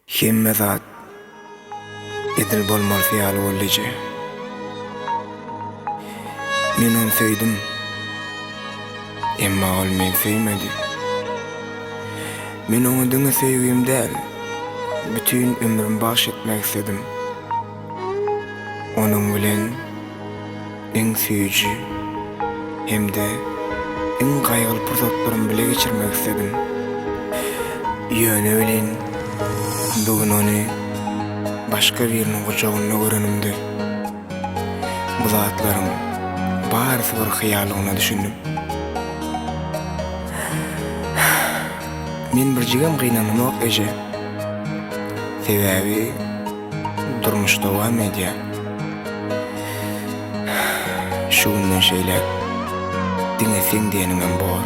Hemme zat edil bolmaly ýaly bolýaje. Men onu söýdüm, emma ol meni söýmedi. Men onu diňe söýgüm däl, bütün ömrüm baş etmek istedim. Onun bilen en süýüji hemde en gaýgyly pursatlarymy bile geçirmek istedim. Ýöne bilen bugün onu başka birinin gocagynda görenimde bu zatlaryň barysy bir hyýalyna düşündüm. Men bir jigem gynanmak eje. Sebäbi durmuşda dowam edýär. Şu günden şeýle diňe sen diýenimem bar.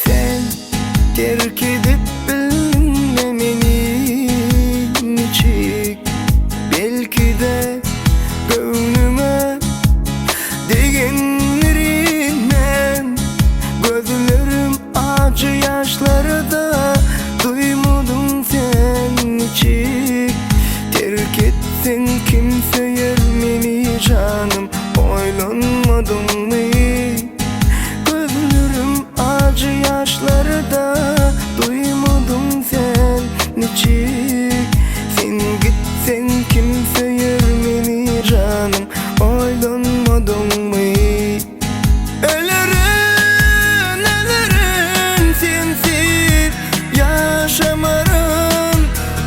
Sen terk edip bilmemeni niçik, belki de gönlüme degenlerinden gözlerim acı yaşları da duymadım sen niçik. Terk ettin kimse yermeni canım, oylanmadın mı? Gözlerim acı yaşları da duymadım sen niçik. Sen gitsen kimse yermeni canım, oylanmadın mı? Ölürüm, ölürüm sensiz yaşamarım.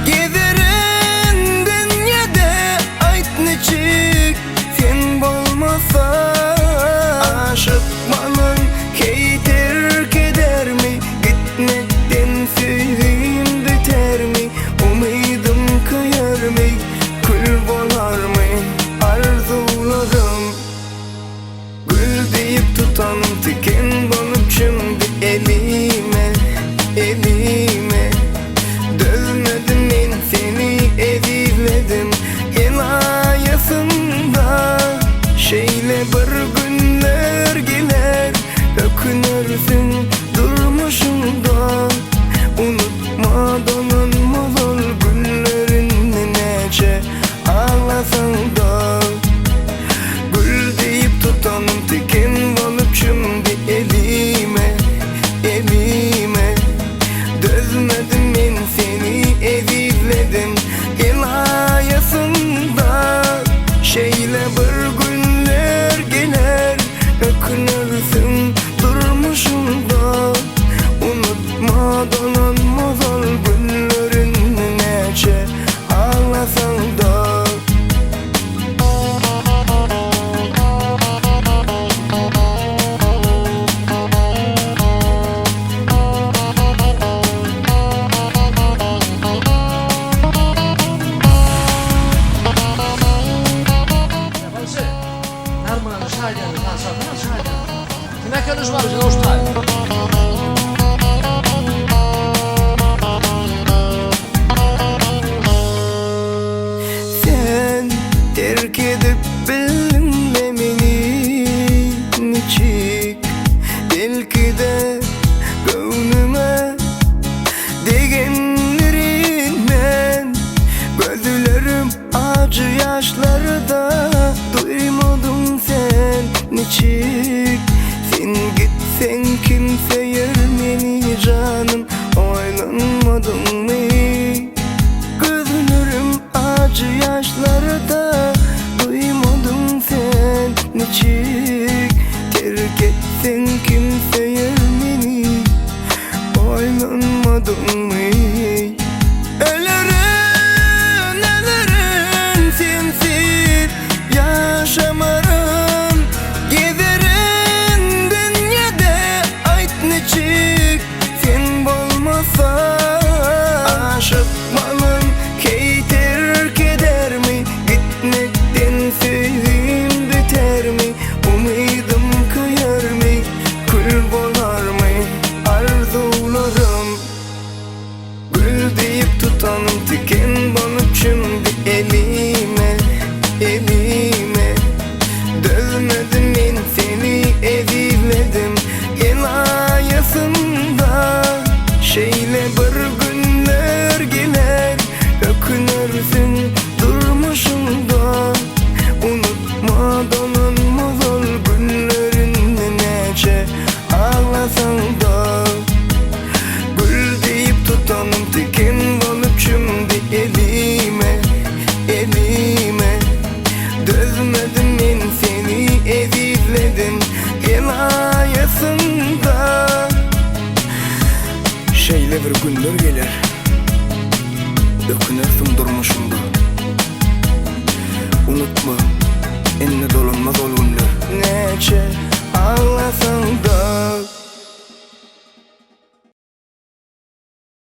Gezerim dünyada ayt niçik, sen bolmasan aşıkmanın hey terk eder mi? Gitmekten söýdüğüm biter mi? Umydım kayar mı? Kül bolar mı? Arzularım gül deyip tutanım tiken bolup şimdi elime, elime. Dözmedim men seni ezizledim el ayasında. Şeýle bir günler geler, ökünürsün durmuşunda. Unutmadan olmaz günlerini nece ağlasan da. Gül deyip tutanım tiken bolup şimdi elime, elime. Dözmedim men seni ezizledim el ayasında. Şeýle bir günler geler, ökünürsün durmuşunda. Unutmadan olmaz günlerini nece ağlasan da. Нормально, шаря, шаря. Ты наконец вам же устраивай. Sen terk edip bilmemeni niçik, belki de gönlüme degenlerinden gözlerim acı yaşları da duymadım sen niçik. Sen gitsen kimse yermeni canım, oylanmadın mı? Gözlerim acı yaşları da duymadım sen niçik. Terk etsen kimse yermeni, oylanmadın mı? Ölürüm, ölürüm sensiz yaşamarım. Gezerim dünyada ayt niçik, sen bolmasan aşıkmanın hey terk eder mi? Gitmekten söýdüğüm biter mi? Umydım kayar mı? Kül bolar mı? Arzularım gülersin durmuşunda. Unutma donanmaz ol günlerini, neçe ağlasan da. Gül deyip tutanım tikin olup şimdi elime, elime. Dözmedim men seni, ezizledim el ayasında. Şeýle bir günler geler, ökünersin durmuşunda. Unutma, enine dolanmaz ol günler, neçe ağlasan da.